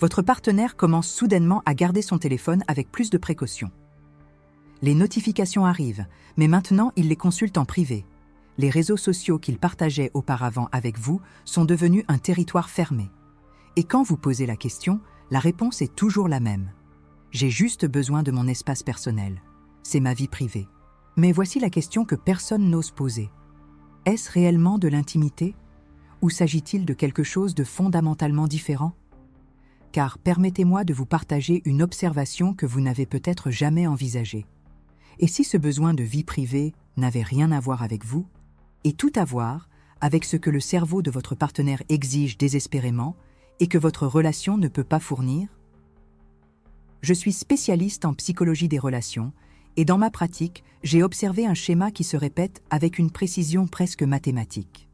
Votre partenaire commence soudainement à garder son téléphone avec plus de précaution. Les notifications arrivent, mais maintenant il les consulte en privé. Les réseaux sociaux qu'il partageait auparavant avec vous sont devenus un territoire fermé. Et quand vous posez la question, la réponse est toujours la même. J'ai juste besoin de mon espace personnel. C'est ma vie privée. Mais voici la question que personne n'ose poser. Est-ce réellement de l'intimité? Ou s'agit-il de quelque chose de fondamentalement différent? Car permettez-moi de vous partager une observation que vous n'avez peut-être jamais envisagée. Et si ce besoin de vie privée n'avait rien à voir avec vous, et tout à voir avec ce que le cerveau de votre partenaire exige désespérément et que votre relation ne peut pas fournir? Je suis spécialiste en psychologie des relations et dans ma pratique, j'ai observé un schéma qui se répète avec une précision presque mathématique.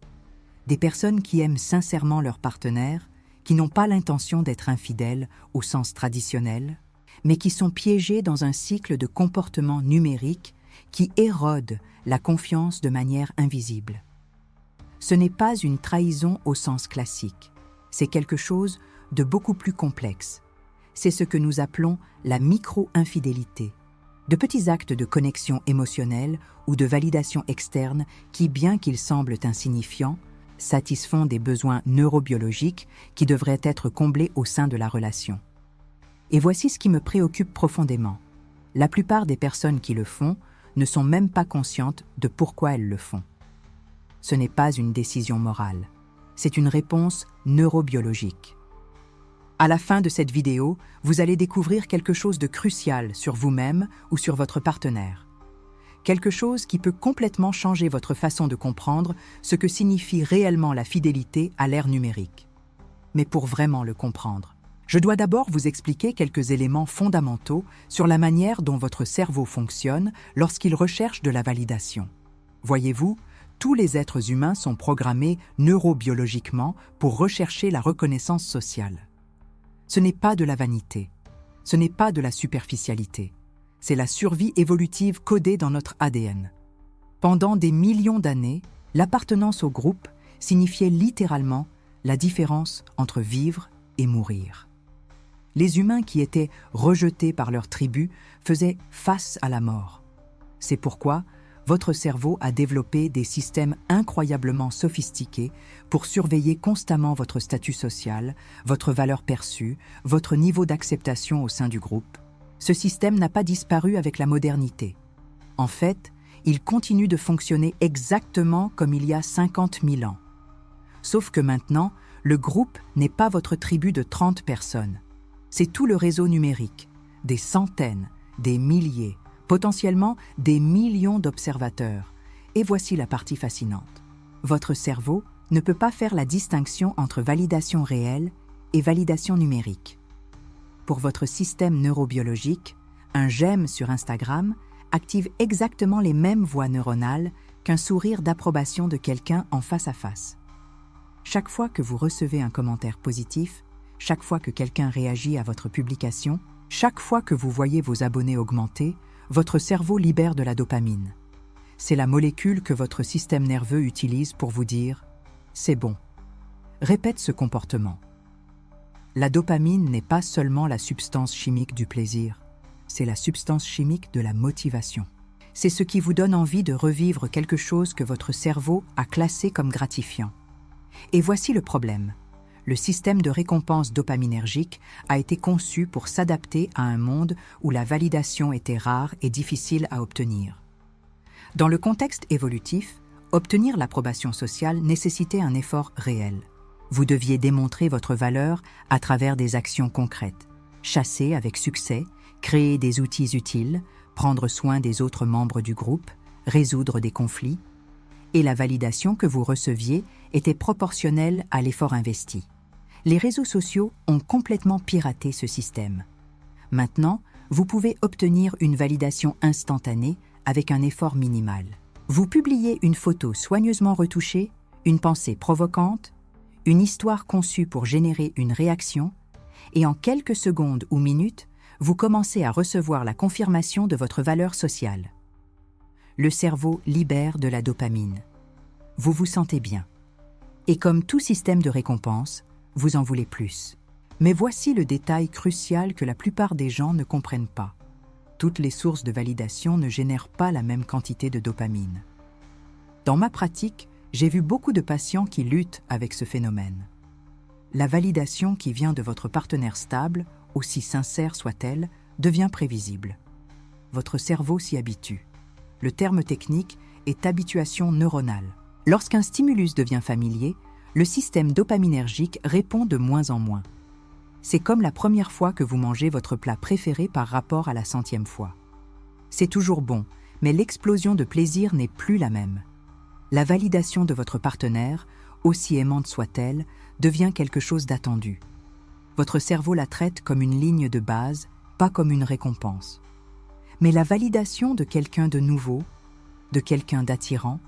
Des personnes qui aiment sincèrement leur partenaire, qui n'ont pas l'intention d'être infidèles au sens traditionnel, mais qui sont piégées dans un cycle de comportements numériques qui érode la confiance de manière invisible. Ce n'est pas une trahison au sens classique, c'est quelque chose de beaucoup plus complexe. C'est ce que nous appelons la micro-infidélité, de petits actes de connexion émotionnelle ou de validation externe qui, bien qu'ils semblent insignifiants, satisfont des besoins neurobiologiques qui devraient être comblés au sein de la relation. Et voici ce qui me préoccupe profondément. La plupart des personnes qui le font ne sont même pas conscientes de pourquoi elles le font. Ce n'est pas une décision morale, c'est une réponse neurobiologique. À la fin de cette vidéo, vous allez découvrir quelque chose de crucial sur vous-même ou sur votre partenaire. Quelque chose qui peut complètement changer votre façon de comprendre ce que signifie réellement la fidélité à l'ère numérique. Mais pour vraiment le comprendre, je dois d'abord vous expliquer quelques éléments fondamentaux sur la manière dont votre cerveau fonctionne lorsqu'il recherche de la validation. Voyez-vous, tous les êtres humains sont programmés neurobiologiquement pour rechercher la reconnaissance sociale. Ce n'est pas de la vanité, ce n'est pas de la superficialité. C'est la survie évolutive codée dans notre ADN. Pendant des millions d'années, l'appartenance au groupe signifiait littéralement la différence entre vivre et mourir. Les humains qui étaient rejetés par leur tribu faisaient face à la mort. C'est pourquoi votre cerveau a développé des systèmes incroyablement sophistiqués pour surveiller constamment votre statut social, votre valeur perçue, votre niveau d'acceptation au sein du groupe. Ce système n'a pas disparu avec la modernité. En fait, il continue de fonctionner exactement comme il y a 50 000 ans. Sauf que maintenant, le groupe n'est pas votre tribu de 30 personnes. C'est tout le réseau numérique, des centaines, des milliers, potentiellement des millions d'observateurs. Et voici la partie fascinante. Votre cerveau ne peut pas faire la distinction entre validation réelle et validation numérique. Pour votre système neurobiologique, un j'aime sur Instagram active exactement les mêmes voies neuronales qu'un sourire d'approbation de quelqu'un en face à face. Chaque fois que vous recevez un commentaire positif, chaque fois que quelqu'un réagit à votre publication, chaque fois que vous voyez vos abonnés augmenter, votre cerveau libère de la dopamine. C'est la molécule que votre système nerveux utilise pour vous dire « c'est bon ». Répète ce comportement. La dopamine n'est pas seulement la substance chimique du plaisir, c'est la substance chimique de la motivation. C'est ce qui vous donne envie de revivre quelque chose que votre cerveau a classé comme gratifiant. Et voici le problème. Le système de récompense dopaminergique a été conçu pour s'adapter à un monde où la validation était rare et difficile à obtenir. Dans le contexte évolutif, obtenir l'approbation sociale nécessitait un effort réel. Vous deviez démontrer votre valeur à travers des actions concrètes, chasser avec succès, créer des outils utiles, prendre soin des autres membres du groupe, résoudre des conflits, et la validation que vous receviez était proportionnelle à l'effort investi. Les réseaux sociaux ont complètement piraté ce système. Maintenant, vous pouvez obtenir une validation instantanée avec un effort minimal. Vous publiez une photo soigneusement retouchée, une pensée provocante, une histoire conçue pour générer une réaction, et en quelques secondes ou minutes, vous commencez à recevoir la confirmation de votre valeur sociale. Le cerveau libère de la dopamine. Vous vous sentez bien. Et comme tout système de récompense, vous en voulez plus. Mais voici le détail crucial que la plupart des gens ne comprennent pas. Toutes les sources de validation ne génèrent pas la même quantité de dopamine. Dans ma pratique, j'ai vu beaucoup de patients qui luttent avec ce phénomène. La validation qui vient de votre partenaire stable, aussi sincère soit-elle, devient prévisible. Votre cerveau s'y habitue. Le terme technique est habituation neuronale. Lorsqu'un stimulus devient familier, le système dopaminergique répond de moins en moins. C'est comme la première fois que vous mangez votre plat préféré par rapport à la 100e fois. C'est toujours bon, mais l'explosion de plaisir n'est plus la même. La validation de votre partenaire, aussi aimante soit-elle, devient quelque chose d'attendu. Votre cerveau la traite comme une ligne de base, pas comme une récompense. Mais la validation de quelqu'un de nouveau, de quelqu'un d'attirant,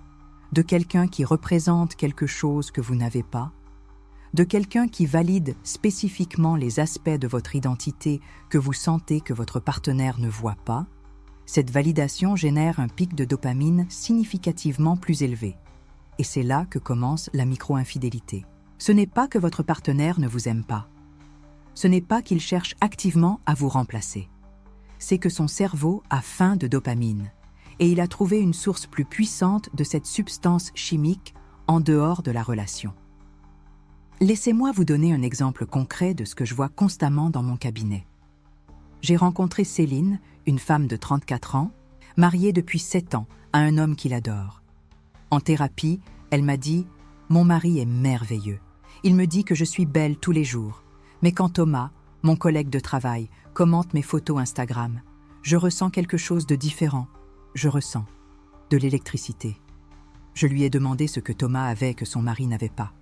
de quelqu'un qui représente quelque chose que vous n'avez pas, de quelqu'un qui valide spécifiquement les aspects de votre identité que vous sentez que votre partenaire ne voit pas, cette validation génère un pic de dopamine significativement plus élevé. Et c'est là que commence la micro-infidélité. Ce n'est pas que votre partenaire ne vous aime pas. Ce n'est pas qu'il cherche activement à vous remplacer. C'est que son cerveau a faim de dopamine et il a trouvé une source plus puissante de cette substance chimique en dehors de la relation. Laissez-moi vous donner un exemple concret de ce que je vois constamment dans mon cabinet. J'ai rencontré Céline, une femme de 34 ans, mariée depuis 7 ans à un homme qu'il adore. En thérapie, elle m'a dit « Mon mari est merveilleux. Il me dit que je suis belle tous les jours. Mais quand Thomas, mon collègue de travail, commente mes photos Instagram, je ressens quelque chose de différent. Je ressens de l'électricité. » Je lui ai demandé ce que Thomas avait que son mari n'avait pas.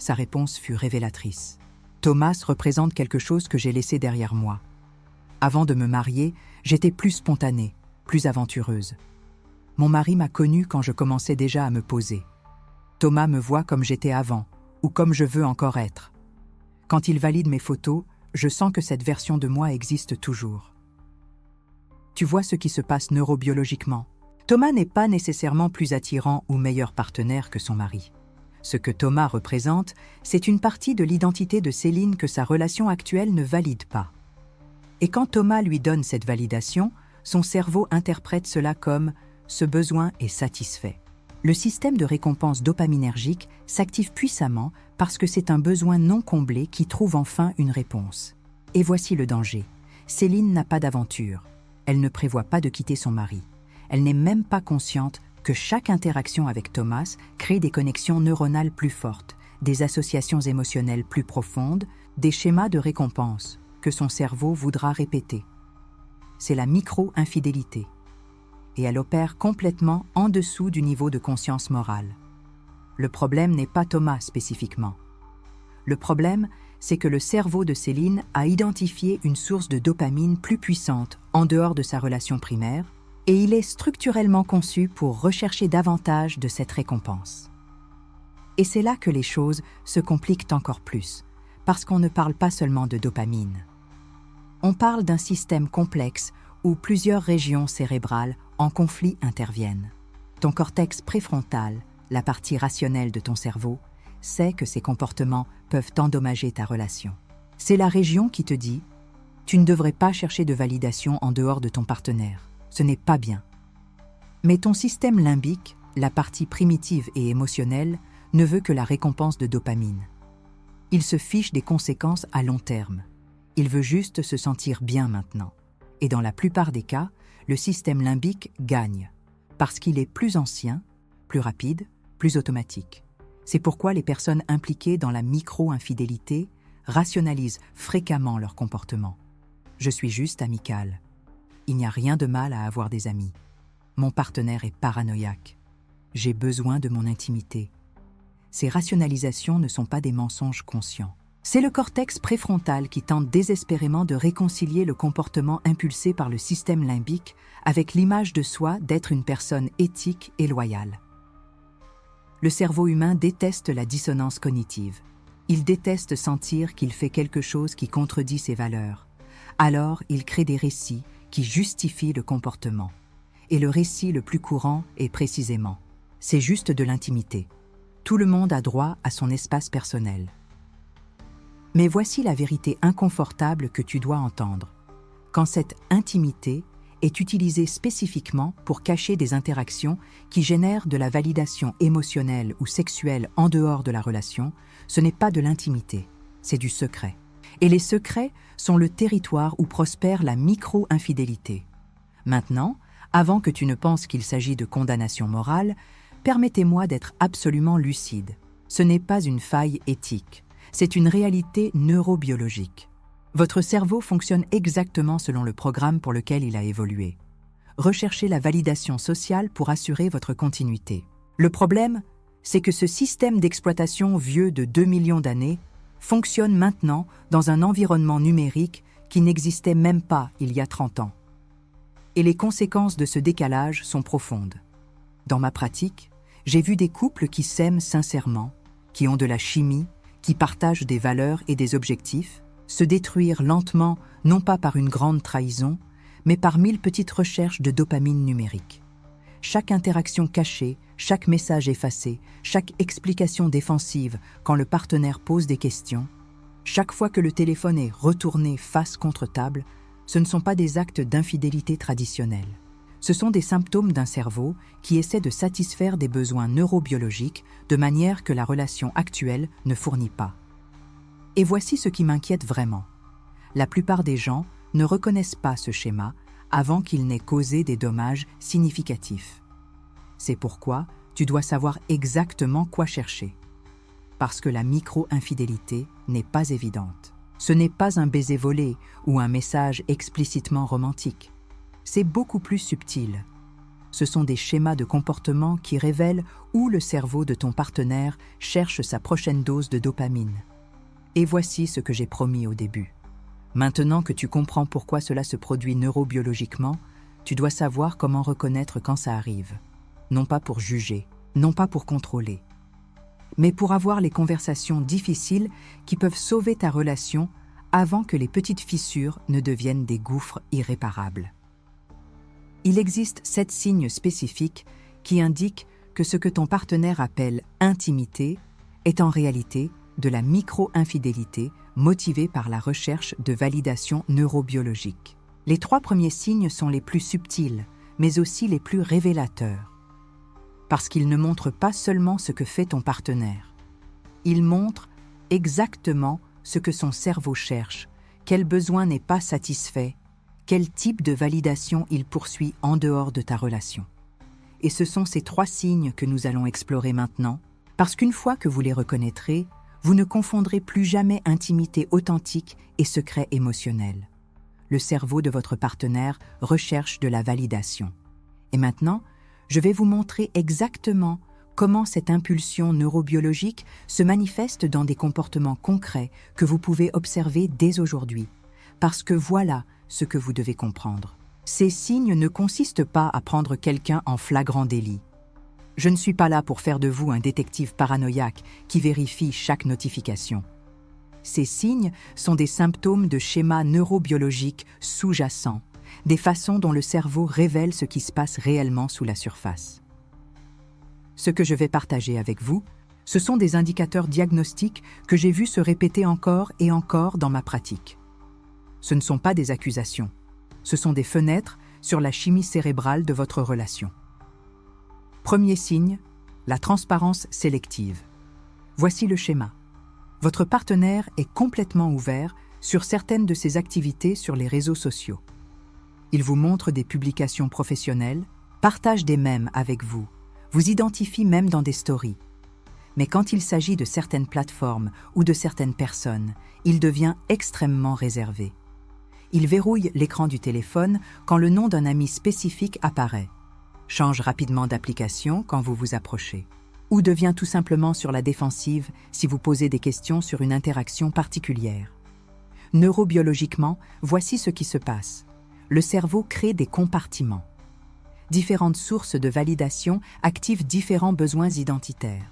Sa réponse fut révélatrice. Thomas représente quelque chose que j'ai laissé derrière moi. Avant de me marier, j'étais plus spontanée, plus aventureuse. Mon mari m'a connue quand je commençais déjà à me poser. Thomas me voit comme j'étais avant, ou comme je veux encore être. Quand il valide mes photos, je sens que cette version de moi existe toujours. Tu vois ce qui se passe neurobiologiquement. Thomas n'est pas nécessairement plus attirant ou meilleur partenaire que son mari. Ce que Thomas représente, c'est une partie de l'identité de Céline que sa relation actuelle ne valide pas. Et quand Thomas lui donne cette validation, son cerveau interprète cela comme « ce besoin est satisfait ». Le système de récompense dopaminergique s'active puissamment parce que c'est un besoin non comblé qui trouve enfin une réponse. Et voici le danger. Céline n'a pas d'aventure. Elle ne prévoit pas de quitter son mari. Elle n'est même pas consciente que chaque interaction avec Thomas crée des connexions neuronales plus fortes, des associations émotionnelles plus profondes, des schémas de récompense que son cerveau voudra répéter. C'est la micro-infidélité. Et elle opère complètement en dessous du niveau de conscience morale. Le problème n'est pas Thomas spécifiquement. Le problème, c'est que le cerveau de Céline a identifié une source de dopamine plus puissante en dehors de sa relation primaire, et il est structurellement conçu pour rechercher davantage de cette récompense. Et c'est là que les choses se compliquent encore plus, parce qu'on ne parle pas seulement de dopamine. On parle d'un système complexe où plusieurs régions cérébrales en conflit interviennent. Ton cortex préfrontal, la partie rationnelle de ton cerveau, sait que ces comportements peuvent endommager ta relation. C'est la région qui te dit « Tu ne devrais pas chercher de validation en dehors de ton partenaire. Ce n'est pas bien. » Mais ton système limbique, la partie primitive et émotionnelle, ne veut que la récompense de dopamine. Il se fiche des conséquences à long terme. Il veut juste se sentir bien maintenant. Et dans la plupart des cas, le système limbique gagne, parce qu'il est plus ancien, plus rapide, plus automatique. C'est pourquoi les personnes impliquées dans la micro-infidélité rationalisent fréquemment leur comportement. Je suis juste amicale. Il n'y a rien de mal à avoir des amis. Mon partenaire est paranoïaque. J'ai besoin de mon intimité. Ces rationalisations ne sont pas des mensonges conscients. C'est le cortex préfrontal qui tente désespérément de réconcilier le comportement impulsé par le système limbique avec l'image de soi d'être une personne éthique et loyale. Le cerveau humain déteste la dissonance cognitive. Il déteste sentir qu'il fait quelque chose qui contredit ses valeurs. Alors, il crée des récits qui justifient le comportement. Et le récit le plus courant est précisément « c'est juste de l'intimité ». Tout le monde a droit à son espace personnel. Mais voici la vérité inconfortable que tu dois entendre. Quand cette intimité est utilisée spécifiquement pour cacher des interactions qui génèrent de la validation émotionnelle ou sexuelle en dehors de la relation, ce n'est pas de l'intimité, c'est du secret. Et les secrets sont le territoire où prospère la micro-infidélité. Maintenant, avant que tu ne penses qu'il s'agit de condamnation morale, permettez-moi d'être absolument lucide. Ce n'est pas une faille éthique, c'est une réalité neurobiologique. Votre cerveau fonctionne exactement selon le programme pour lequel il a évolué. Recherchez la validation sociale pour assurer votre continuité. Le problème, c'est que ce système d'exploitation vieux de 2 millions d'années fonctionne maintenant dans un environnement numérique qui n'existait même pas il y a 30 ans. Et les conséquences de ce décalage sont profondes. Dans ma pratique, j'ai vu des couples qui s'aiment sincèrement, qui ont de la chimie, qui partagent des valeurs et des objectifs, se détruire lentement, non pas par une grande trahison, mais par 1000 petites recherches de dopamine numérique. Chaque interaction cachée, chaque message effacé, chaque explication défensive quand le partenaire pose des questions, chaque fois que le téléphone est retourné face contre table, ce ne sont pas des actes d'infidélité traditionnels. Ce sont des symptômes d'un cerveau qui essaie de satisfaire des besoins neurobiologiques de manière que la relation actuelle ne fournit pas. Et voici ce qui m'inquiète vraiment. La plupart des gens ne reconnaissent pas ce schéma avant qu'il n'ait causé des dommages significatifs. C'est pourquoi tu dois savoir exactement quoi chercher. Parce que la micro-infidélité n'est pas évidente. Ce n'est pas un baiser volé ou un message explicitement romantique. C'est beaucoup plus subtil. Ce sont des schémas de comportement qui révèlent où le cerveau de ton partenaire cherche sa prochaine dose de dopamine. Et voici ce que j'ai promis au début. Maintenant que tu comprends pourquoi cela se produit neurobiologiquement, tu dois savoir comment reconnaître quand ça arrive. Non pas pour juger, non pas pour contrôler, mais pour avoir les conversations difficiles qui peuvent sauver ta relation avant que les petites fissures ne deviennent des gouffres irréparables. Il existe 7 signes spécifiques qui indiquent que ce que ton partenaire appelle intimité est en réalité de la micro-infidélité motivée par la recherche de validation neurobiologique. Les 3 premiers signes sont les plus subtils, mais aussi les plus révélateurs. Parce qu'ils ne montrent pas seulement ce que fait ton partenaire. Ils montrent exactement ce que son cerveau cherche, quel besoin n'est pas satisfait, quel type de validation il poursuit en dehors de ta relation. Et ce sont ces 3 signes que nous allons explorer maintenant, parce qu'une fois que vous les reconnaîtrez, vous ne confondrez plus jamais intimité authentique et secret émotionnel. Le cerveau de votre partenaire recherche de la validation. Et maintenant, je vais vous montrer exactement comment cette impulsion neurobiologique se manifeste dans des comportements concrets que vous pouvez observer dès aujourd'hui, parce que voilà ce que vous devez comprendre. Ces signes ne consistent pas à prendre quelqu'un en flagrant délit. Je ne suis pas là pour faire de vous un détective paranoïaque qui vérifie chaque notification. Ces signes sont des symptômes de schémas neurobiologiques sous-jacents, des façons dont le cerveau révèle ce qui se passe réellement sous la surface. Ce que je vais partager avec vous, ce sont des indicateurs diagnostiques que j'ai vus se répéter encore et encore dans ma pratique. Ce ne sont pas des accusations, ce sont des fenêtres sur la chimie cérébrale de votre relation. Premier signe, la transparence sélective. Voici le schéma. Votre partenaire est complètement ouvert sur certaines de ses activités sur les réseaux sociaux. Il vous montre des publications professionnelles, partage des mèmes avec vous, vous identifie même dans des stories. Mais quand il s'agit de certaines plateformes ou de certaines personnes, il devient extrêmement réservé. Il verrouille l'écran du téléphone quand le nom d'un ami spécifique apparaît, change rapidement d'application quand vous vous approchez, ou devient tout simplement sur la défensive si vous posez des questions sur une interaction particulière. Neurobiologiquement, voici ce qui se passe. Le cerveau crée des compartiments. Différentes sources de validation activent différents besoins identitaires.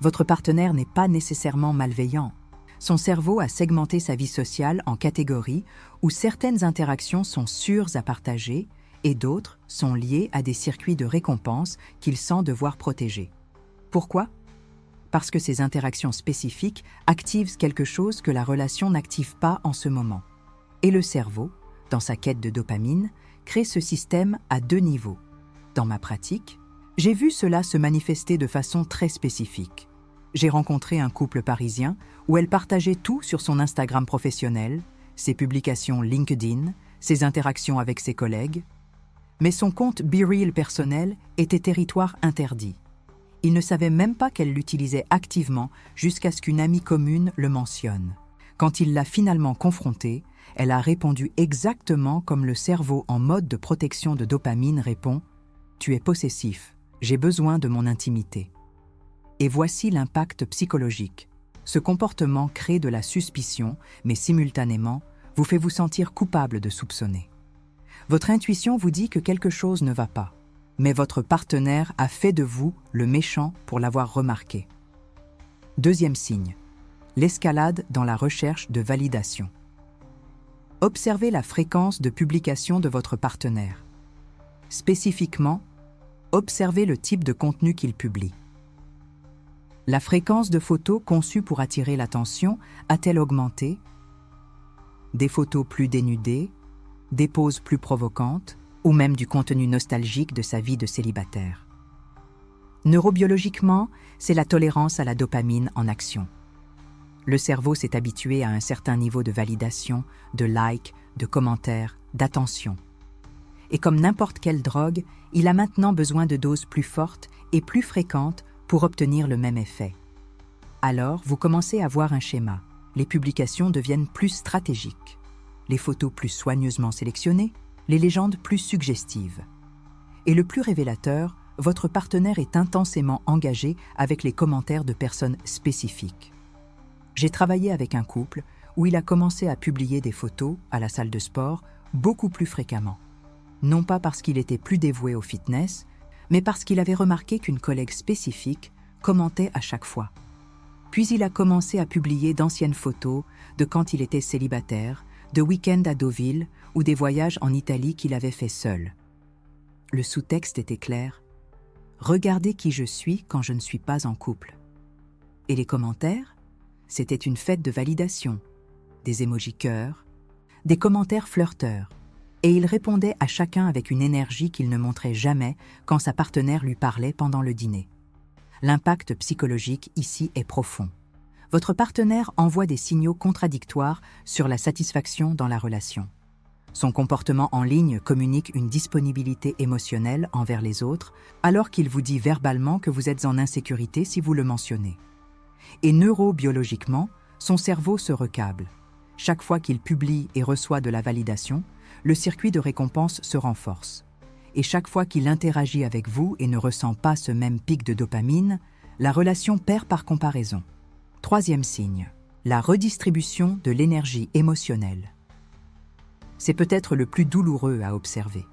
Votre partenaire n'est pas nécessairement malveillant. Son cerveau a segmenté sa vie sociale en catégories où certaines interactions sont sûres à partager et d'autres sont liées à des circuits de récompense qu'il sent devoir protéger. Pourquoi ? parce que ces interactions spécifiques activent quelque chose que la relation n'active pas en ce moment. Et le cerveau, dans sa quête de dopamine, crée ce système à 2 niveaux. Dans ma pratique, j'ai vu cela se manifester de façon très spécifique. J'ai rencontré un couple parisien où elle partageait tout sur son Instagram professionnel, ses publications LinkedIn, ses interactions avec ses collègues. Mais son compte BeReal personnel était territoire interdit. Il ne savait même pas qu'elle l'utilisait activement jusqu'à ce qu'une amie commune le mentionne. Quand il l'a finalement confrontée, elle a répondu exactement comme le cerveau en mode de protection de dopamine répond « Tu es possessif, j'ai besoin de mon intimité ». Et voici l'impact psychologique. Ce comportement crée de la suspicion, mais simultanément, vous fait vous sentir coupable de soupçonner. Votre intuition vous dit que quelque chose ne va pas, mais votre partenaire a fait de vous le méchant pour l'avoir remarqué. Deuxième signe, l'escalade dans la recherche de validation. Observez la fréquence de publication de votre partenaire. Spécifiquement, observez le type de contenu qu'il publie. La fréquence de photos conçues pour attirer l'attention a-t-elle augmenté? Des photos plus dénudées, des poses plus provocantes, ou même du contenu nostalgique de sa vie de célibataire. Neurobiologiquement, c'est la tolérance à la dopamine en action. Le cerveau s'est habitué à un certain niveau de validation, de likes, de commentaires, d'attention. Et comme n'importe quelle drogue, il a maintenant besoin de doses plus fortes et plus fréquentes pour obtenir le même effet. Alors, vous commencez à voir un schéma. Les publications deviennent plus stratégiques, les photos plus soigneusement sélectionnées, les légendes plus suggestives. Et le plus révélateur, votre partenaire est intensément engagé avec les commentaires de personnes spécifiques. J'ai travaillé avec un couple où il a commencé à publier des photos à la salle de sport beaucoup plus fréquemment. Non pas parce qu'il était plus dévoué au fitness, mais parce qu'il avait remarqué qu'une collègue spécifique commentait à chaque fois. Puis il a commencé à publier d'anciennes photos de quand il était célibataire, de week-ends à Deauville ou des voyages en Italie qu'il avait fait seul. Le sous-texte était clair. « Regardez qui je suis quand je ne suis pas en couple. » Et les commentaires? C'était une fête de validation, des émojis cœurs, des commentaires flirteurs. Et il répondait à chacun avec une énergie qu'il ne montrait jamais quand sa partenaire lui parlait pendant le dîner. L'impact psychologique ici est profond. Votre partenaire envoie des signaux contradictoires sur la satisfaction dans la relation. Son comportement en ligne communique une disponibilité émotionnelle envers les autres, alors qu'il vous dit verbalement que vous êtes en insécurité si vous le mentionnez. Et neurobiologiquement, son cerveau se recable. Chaque fois qu'il publie et reçoit de la validation, le circuit de récompense se renforce. Et chaque fois qu'il interagit avec vous et ne ressent pas ce même pic de dopamine, la relation perd par comparaison. Troisième signe, la redistribution de l'énergie émotionnelle. C'est peut-être le plus douloureux à observer.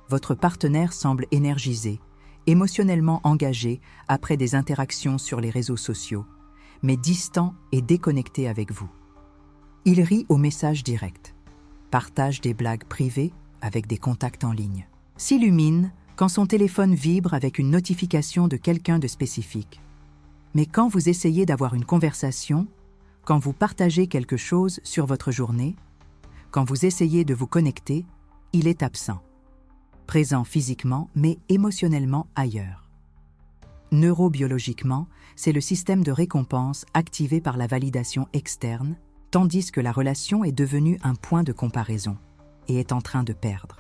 Votre partenaire semble énergisé, émotionnellement engagé après des interactions sur les réseaux sociaux, mais distant et déconnecté avec vous. Il rit aux messages directs, partage des blagues privées avec des contacts en ligne, s'illumine quand son téléphone vibre avec une notification de quelqu'un de spécifique. Mais quand vous essayez d'avoir une conversation, quand vous partagez quelque chose sur votre journée, quand vous essayez de vous connecter, il est absent. Présent physiquement, mais émotionnellement ailleurs. Neurobiologiquement, c'est le système de récompense activé par la validation externe, tandis que la relation est devenue un point de comparaison et est en train de perdre.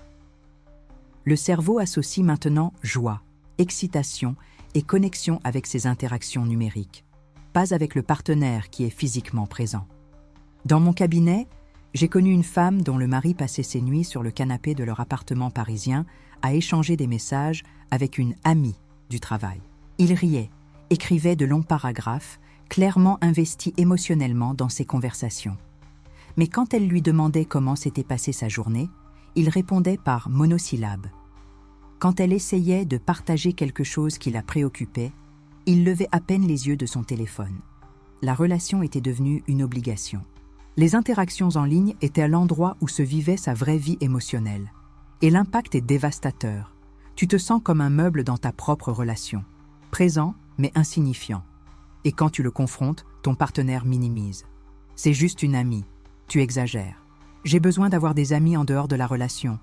Le cerveau associe maintenant joie, excitation et connexion avec ses interactions numériques, pas avec le partenaire qui est physiquement présent. Dans mon cabinet, j'ai connu une femme dont le mari passait ses nuits sur le canapé de leur appartement parisien à échanger des messages avec une amie du travail. Il riait, écrivait de longs paragraphes, clairement investi émotionnellement dans ses conversations. Mais quand elle lui demandait comment s'était passée sa journée, il répondait par monosyllabes. Quand elle essayait de partager quelque chose qui la préoccupait, il levait à peine les yeux de son téléphone. La relation était devenue une obligation. Les interactions en ligne étaient l'endroit où se vivait sa vraie vie émotionnelle. Et l'impact est dévastateur. Tu te sens comme un meuble dans ta propre relation, présent mais insignifiant. Et quand tu le confrontes, ton partenaire minimise. C'est juste une amie. Tu exagères. J'ai besoin d'avoir des amis en dehors de la relation.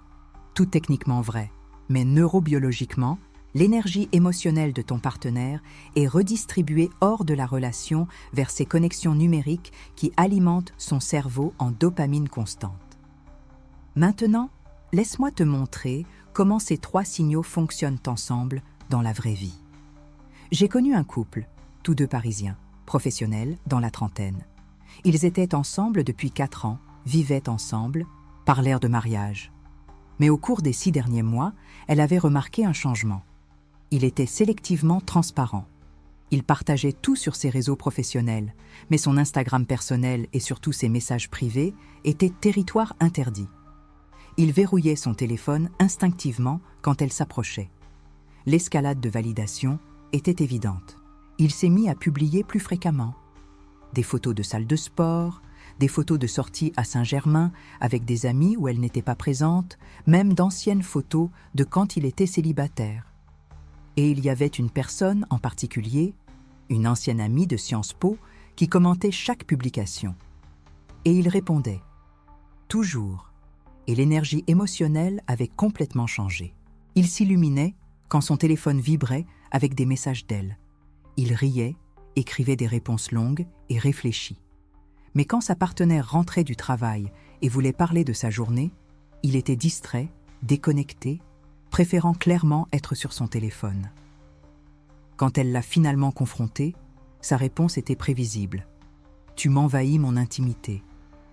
Tout techniquement vrai, mais neurobiologiquement, l'énergie émotionnelle de ton partenaire est redistribuée hors de la relation vers ces connexions numériques qui alimentent son cerveau en dopamine constante. Maintenant, laisse-moi te montrer comment ces 3 signaux fonctionnent ensemble dans la vraie vie. J'ai connu un couple, tous 2 parisiens, professionnels, dans la trentaine. Ils étaient ensemble depuis 4 ans, vivaient ensemble, parlèrent de mariage. Mais au cours des 6 derniers mois, elle avait remarqué un changement. Il était sélectivement transparent. Il partageait tout sur ses réseaux professionnels, mais son Instagram personnel et surtout ses messages privés étaient territoire interdit. Il verrouillait son téléphone instinctivement quand elle s'approchait. L'escalade de validation était évidente. Il s'est mis à publier plus fréquemment. Des photos de salle de sport, des photos de sorties à Saint-Germain avec des amis où elle n'était pas présente, même d'anciennes photos de quand il était célibataire. Et il y avait une personne en particulier, une ancienne amie de Sciences Po, qui commentait chaque publication. Et il répondait. Toujours. Et l'énergie émotionnelle avait complètement changé. Il s'illuminait quand son téléphone vibrait avec des messages d'elle. Il riait, écrivait des réponses longues et réfléchies. Mais quand sa partenaire rentrait du travail et voulait parler de sa journée, il était distrait, déconnecté, préférant clairement être sur son téléphone. Quand elle l'a finalement confronté, sa réponse était prévisible. « Tu m'envahis mon intimité.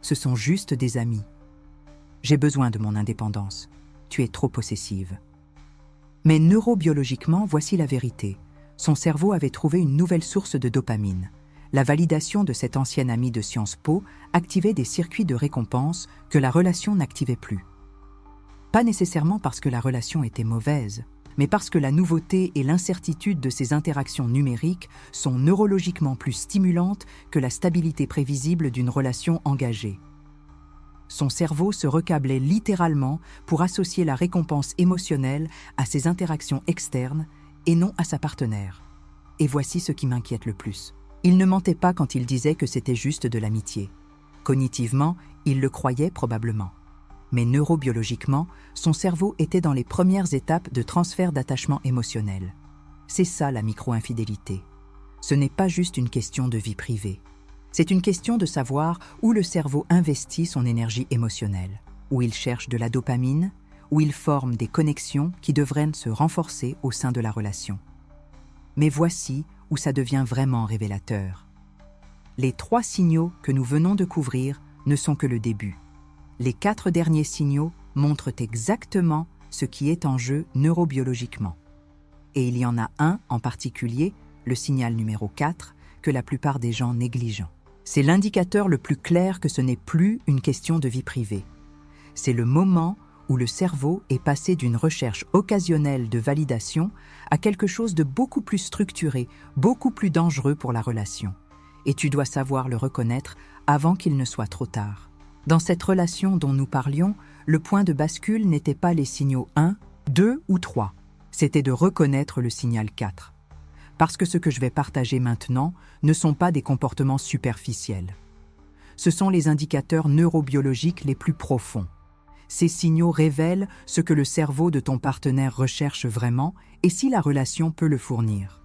Ce sont juste des amis. J'ai besoin de mon indépendance. Tu es trop possessive. » Mais neurobiologiquement, voici la vérité. Son cerveau avait trouvé une nouvelle source de dopamine. La validation de cette ancienne amie de Sciences Po activait des circuits de récompense que la relation n'activait plus. Pas nécessairement parce que la relation était mauvaise, mais parce que la nouveauté et l'incertitude de ces interactions numériques sont neurologiquement plus stimulantes que la stabilité prévisible d'une relation engagée. Son cerveau se recablait littéralement pour associer la récompense émotionnelle à ses interactions externes et non à sa partenaire. Et voici ce qui m'inquiète le plus. Il ne mentait pas quand il disait que c'était juste de l'amitié. Cognitivement, il le croyait probablement. Mais neurobiologiquement, son cerveau était dans les premières étapes de transfert d'attachement émotionnel. C'est ça la micro-infidélité. Ce n'est pas juste une question de vie privée. C'est une question de savoir où le cerveau investit son énergie émotionnelle, où il cherche de la dopamine, où il forme des connexions qui devraient se renforcer au sein de la relation. Mais voici où ça devient vraiment révélateur. Les 3 signaux que nous venons de couvrir ne sont que le début. Les 4 derniers signaux montrent exactement ce qui est en jeu neurobiologiquement. Et il y en a un en particulier, le signal numéro 4, que la plupart des gens négligent. C'est l'indicateur le plus clair que ce n'est plus une question de vie privée. C'est le moment où le cerveau est passé d'une recherche occasionnelle de validation à quelque chose de beaucoup plus structuré, beaucoup plus dangereux pour la relation. Et tu dois savoir le reconnaître avant qu'il ne soit trop tard. Dans cette relation dont nous parlions, le point de bascule n'était pas les signaux 1, 2 ou 3. C'était de reconnaître le signal 4. Parce que ce que je vais partager maintenant ne sont pas des comportements superficiels. Ce sont les indicateurs neurobiologiques les plus profonds. Ces signaux révèlent ce que le cerveau de ton partenaire recherche vraiment et si la relation peut le fournir.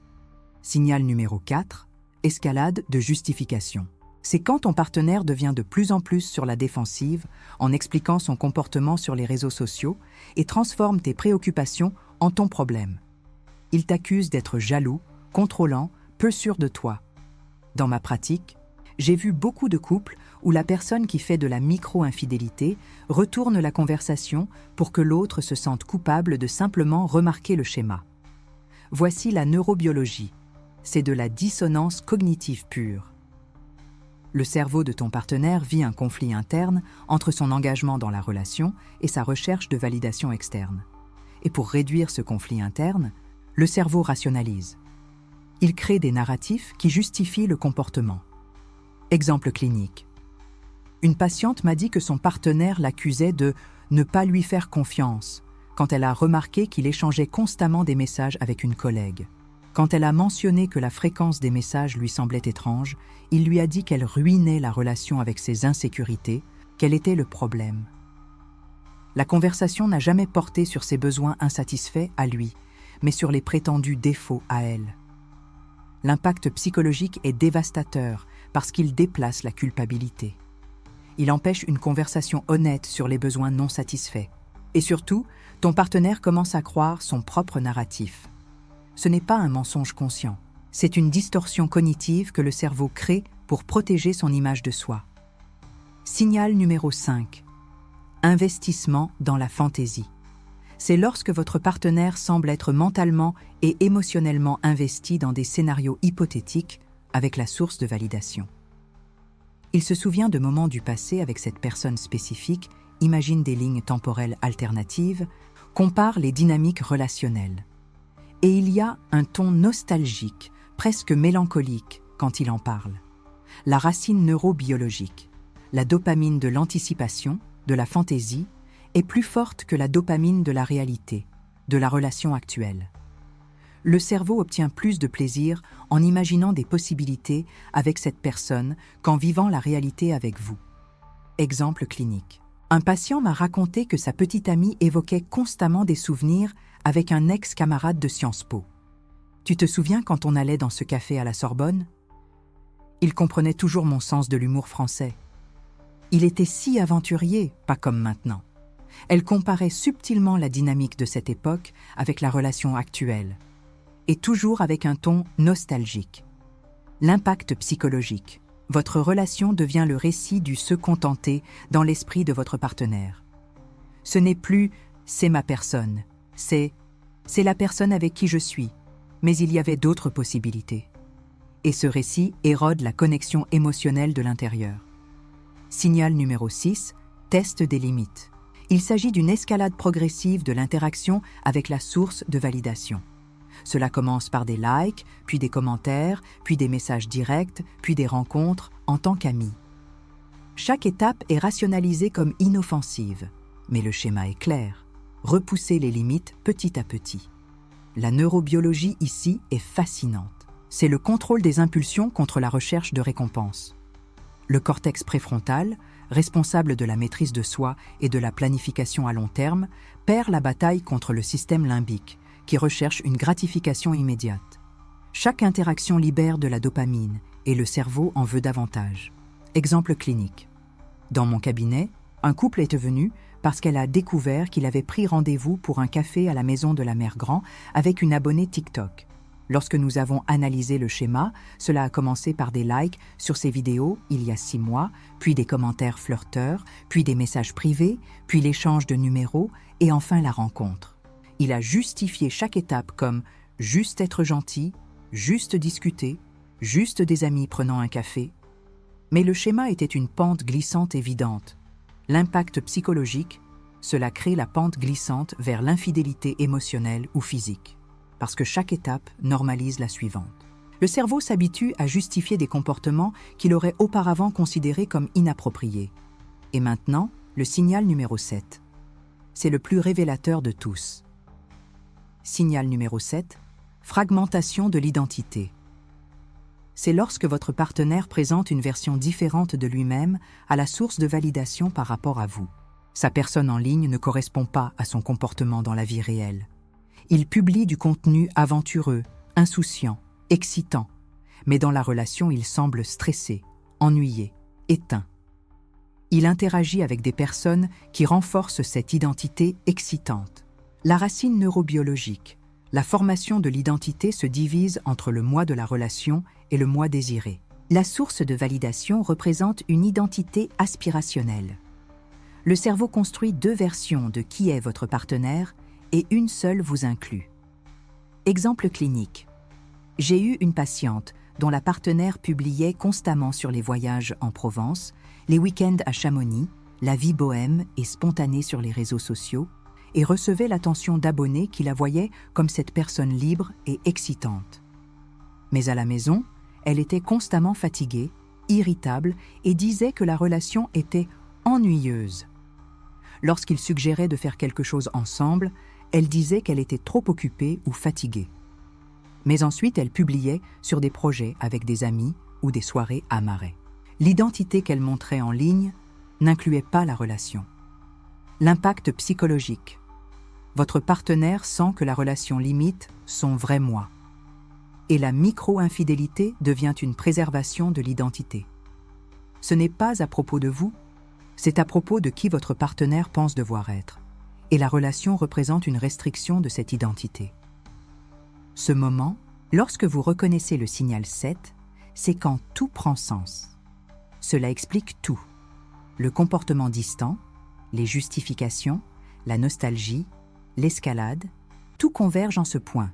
Signal numéro 4, escalade de justification. C'est quand ton partenaire devient de plus en plus sur la défensive en expliquant son comportement sur les réseaux sociaux et transforme tes préoccupations en ton problème. Il t'accuse d'être jaloux, contrôlant, peu sûr de toi. Dans ma pratique, j'ai vu beaucoup de couples où la personne qui fait de la micro-infidélité retourne la conversation pour que l'autre se sente coupable de simplement remarquer le schéma. Voici la neurobiologie. C'est de la dissonance cognitive pure. Le cerveau de ton partenaire vit un conflit interne entre son engagement dans la relation et sa recherche de validation externe. Et pour réduire ce conflit interne, le cerveau rationalise. Il crée des narratifs qui justifient le comportement. Exemple clinique. Une patiente m'a dit que son partenaire l'accusait de ne pas lui faire confiance quand elle a remarqué qu'il échangeait constamment des messages avec une collègue. Quand elle a mentionné que la fréquence des messages lui semblait étrange, il lui a dit qu'elle ruinait la relation avec ses insécurités, quel était le problème. La conversation n'a jamais porté sur ses besoins insatisfaits à lui, mais sur les prétendus défauts à elle. L'impact psychologique est dévastateur parce qu'il déplace la culpabilité. Il empêche une conversation honnête sur les besoins non satisfaits. Et surtout, ton partenaire commence à croire son propre narratif. Ce n'est pas un mensonge conscient, c'est une distorsion cognitive que le cerveau crée pour protéger son image de soi. Signal numéro 5. Investissement dans la fantaisie. C'est lorsque votre partenaire semble être mentalement et émotionnellement investi dans des scénarios hypothétiques avec la source de validation. Il se souvient de moments du passé avec cette personne spécifique, imagine des lignes temporelles alternatives, compare les dynamiques relationnelles. Et il y a un ton nostalgique, presque mélancolique, quand il en parle. La racine neurobiologique, la dopamine de l'anticipation, de la fantaisie, est plus forte que la dopamine de la réalité, de la relation actuelle. Le cerveau obtient plus de plaisir en imaginant des possibilités avec cette personne qu'en vivant la réalité avec vous. Exemple clinique. Un patient m'a raconté que sa petite amie évoquait constamment des souvenirs avec un ex-camarade de Sciences Po. « Tu te souviens quand on allait dans ce café à la Sorbonne ? Il comprenait toujours mon sens de l'humour français. Il était si aventurier, pas comme maintenant. » Elle comparait subtilement la dynamique de cette époque avec la relation actuelle, et toujours avec un ton nostalgique. L'impact psychologique. Votre relation devient le récit du se contenter dans l'esprit de votre partenaire. Ce n'est plus « c'est ma personne », c'est la personne avec qui je suis, mais il y avait d'autres possibilités. Et ce récit érode la connexion émotionnelle de l'intérieur. Signal numéro 6, test des limites. Il s'agit d'une escalade progressive de l'interaction avec la source de validation. Cela commence par des likes, puis des commentaires, puis des messages directs, puis des rencontres en tant qu'amis. Chaque étape est rationalisée comme inoffensive, mais le schéma est clair. Repousser les limites petit à petit. La neurobiologie ici est fascinante. C'est le contrôle des impulsions contre la recherche de récompense. Le cortex préfrontal, responsable de la maîtrise de soi et de la planification à long terme, perd la bataille contre le système limbique, qui recherche une gratification immédiate. Chaque interaction libère de la dopamine et le cerveau en veut davantage. Exemple clinique. Dans mon cabinet, un couple est venu parce qu'elle a découvert qu'il avait pris rendez-vous pour un café à la maison de la mère Grand avec une abonnée TikTok. Lorsque nous avons analysé le schéma, cela a commencé par des likes sur ses vidéos il y a 6 mois, puis des commentaires flirteurs, puis des messages privés, puis l'échange de numéros et enfin la rencontre. Il a justifié chaque étape comme « juste être gentil »,« juste discuter »,« juste des amis prenant un café ». Mais le schéma était une pente glissante évidente. L'impact psychologique, cela crée la pente glissante vers l'infidélité émotionnelle ou physique, parce que chaque étape normalise la suivante. Le cerveau s'habitue à justifier des comportements qu'il aurait auparavant considérés comme inappropriés. Et maintenant, le signal numéro 7. C'est le plus révélateur de tous. Signal numéro 7. Fragmentation de l'identité. C'est lorsque votre partenaire présente une version différente de lui-même à la source de validation par rapport à vous. Sa personne en ligne ne correspond pas à son comportement dans la vie réelle. Il publie du contenu aventureux, insouciant, excitant, mais dans la relation, il semble stressé, ennuyé, éteint. Il interagit avec des personnes qui renforcent cette identité excitante. La racine neurobiologique, la formation de l'identité se divise entre le moi de la relation et le moi désiré. La source de validation représente une identité aspirationnelle. Le cerveau construit 2 versions de qui est votre partenaire et une seule vous inclut. Exemple clinique. J'ai eu une patiente dont la partenaire publiait constamment sur les voyages en Provence, les week-ends à Chamonix, la vie bohème et spontanée sur les réseaux sociaux, et recevait l'attention d'abonnés qui la voyaient comme cette personne libre et excitante. Mais à la maison, elle était constamment fatiguée, irritable et disait que la relation était ennuyeuse. Lorsqu'il suggérait de faire quelque chose ensemble, elle disait qu'elle était trop occupée ou fatiguée. Mais ensuite, elle publiait sur des projets avec des amis ou des soirées à Marais. L'identité qu'elle montrait en ligne n'incluait pas la relation. L'impact psychologique. Votre partenaire sent que la relation limite son vrai moi. Et la micro-infidélité devient une préservation de l'identité. Ce n'est pas à propos de vous, c'est à propos de qui votre partenaire pense devoir être. Et la relation représente une restriction de cette identité. Ce moment, lorsque vous reconnaissez le signal 7, c'est quand tout prend sens. Cela explique tout. Le comportement distant, les justifications, la nostalgie, l'escalade, tout converge en ce point.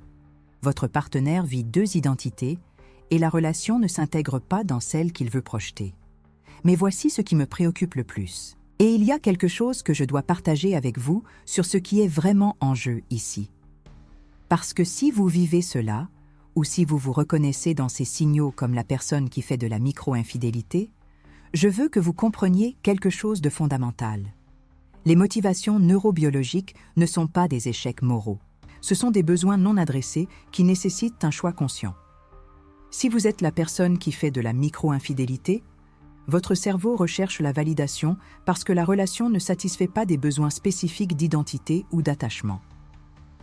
Votre partenaire vit deux identités et la relation ne s'intègre pas dans celle qu'il veut projeter. Mais voici ce qui me préoccupe le plus. Et il y a quelque chose que je dois partager avec vous sur ce qui est vraiment en jeu ici. Parce que si vous vivez cela, ou si vous vous reconnaissez dans ces signaux comme la personne qui fait de la micro-infidélité, je veux que vous compreniez quelque chose de fondamental. Les motivations neurobiologiques ne sont pas des échecs moraux. Ce sont des besoins non adressés qui nécessitent un choix conscient. Si vous êtes la personne qui fait de la micro-infidélité, votre cerveau recherche la validation parce que la relation ne satisfait pas des besoins spécifiques d'identité ou d'attachement.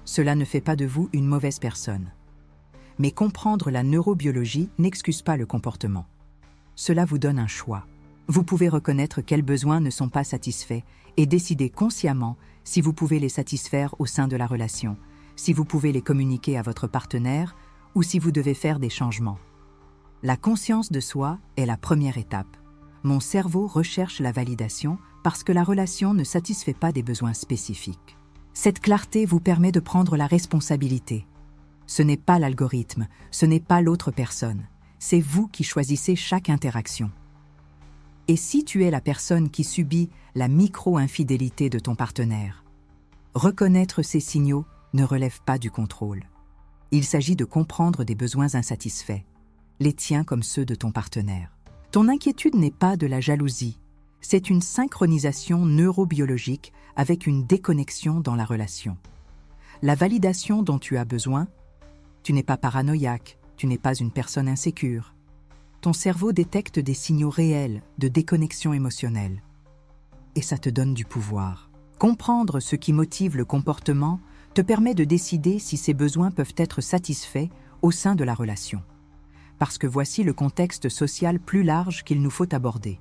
Cela ne fait pas de vous une mauvaise personne. Mais comprendre la neurobiologie n'excuse pas le comportement. Cela vous donne un choix. Vous pouvez reconnaître quels besoins ne sont pas satisfaits et décider consciemment si vous pouvez les satisfaire au sein de la relation, si vous pouvez les communiquer à votre partenaire ou si vous devez faire des changements. La conscience de soi est la première étape. Mon cerveau recherche la validation parce que la relation ne satisfait pas des besoins spécifiques. Cette clarté vous permet de prendre la responsabilité. Ce n'est pas l'algorithme, ce n'est pas l'autre personne. C'est vous qui choisissez chaque interaction. Et si tu es la personne qui subit la micro-infidélité de ton partenaire, reconnaître ces signaux ne relève pas du contrôle. Il s'agit de comprendre des besoins insatisfaits, les tiens comme ceux de ton partenaire. Ton inquiétude n'est pas de la jalousie, c'est une synchronisation neurobiologique avec une déconnexion dans la relation. La validation dont tu as besoin, tu n'es pas paranoïaque, tu n'es pas une personne insécure. Ton cerveau détecte des signaux réels de déconnexion émotionnelle. Et ça te donne du pouvoir. Comprendre ce qui motive le comportement te permet de décider si ces besoins peuvent être satisfaits au sein de la relation. Parce que voici le contexte social plus large qu'il nous faut aborder.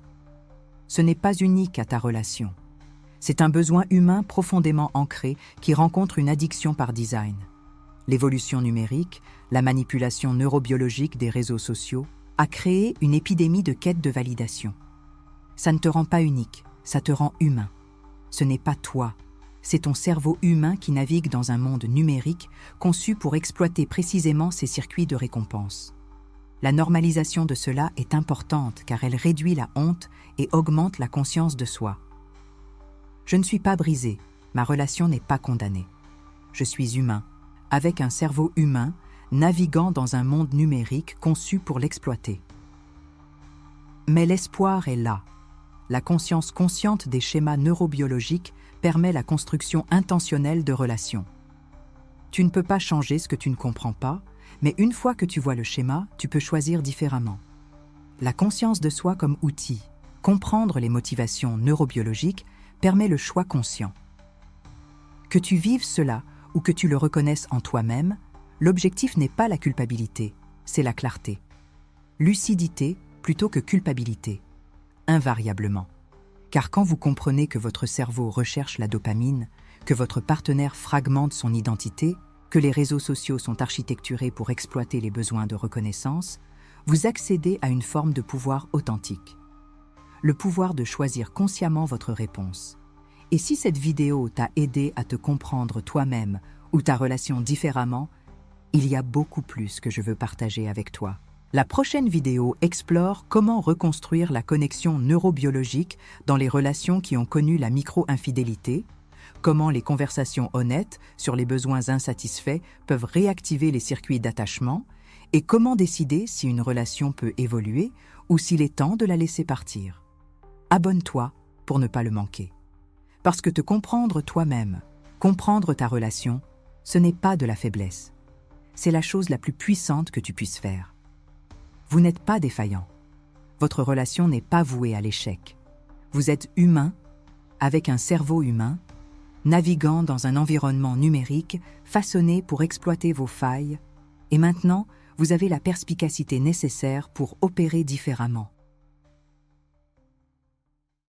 Ce n'est pas unique à ta relation. C'est un besoin humain profondément ancré qui rencontre une addiction par design. L'évolution numérique, la manipulation neurobiologique des réseaux sociaux, a créé une épidémie de quête de validation. Ça ne te rend pas unique, ça te rend humain. Ce n'est pas toi, c'est ton cerveau humain qui navigue dans un monde numérique conçu pour exploiter précisément ces circuits de récompense. La normalisation de cela est importante car elle réduit la honte et augmente la conscience de soi. Je ne suis pas brisé, ma relation n'est pas condamnée. Je suis humain, avec un cerveau humain, naviguant dans un monde numérique conçu pour l'exploiter. Mais l'espoir est là. La conscience consciente des schémas neurobiologiques permet la construction intentionnelle de relations. Tu ne peux pas changer ce que tu ne comprends pas, mais une fois que tu vois le schéma, tu peux choisir différemment. La conscience de soi comme outil, comprendre les motivations neurobiologiques, permet le choix conscient. Que tu vives cela ou que tu le reconnaisses en toi-même, l'objectif n'est pas la culpabilité, c'est la clarté. Lucidité plutôt que culpabilité, invariablement. Car quand vous comprenez que votre cerveau recherche la dopamine, que votre partenaire fragmente son identité, que les réseaux sociaux sont architecturés pour exploiter les besoins de reconnaissance, vous accédez à une forme de pouvoir authentique. Le pouvoir de choisir consciemment votre réponse. Et si cette vidéo t'a aidé à te comprendre toi-même ou ta relation différemment, il y a beaucoup plus que je veux partager avec toi. La prochaine vidéo explore comment reconstruire la connexion neurobiologique dans les relations qui ont connu la micro-infidélité, comment les conversations honnêtes sur les besoins insatisfaits peuvent réactiver les circuits d'attachement et comment décider si une relation peut évoluer ou s'il est temps de la laisser partir. Abonne-toi pour ne pas le manquer. Parce que te comprendre toi-même, comprendre ta relation, ce n'est pas de la faiblesse. c'est la chose la plus puissante que tu puisses faire. Vous n'êtes pas défaillant. Votre relation n'est pas vouée à l'échec. Vous êtes humain, avec un cerveau humain, naviguant dans un environnement numérique façonné pour exploiter vos failles, et maintenant, vous avez la perspicacité nécessaire pour opérer différemment.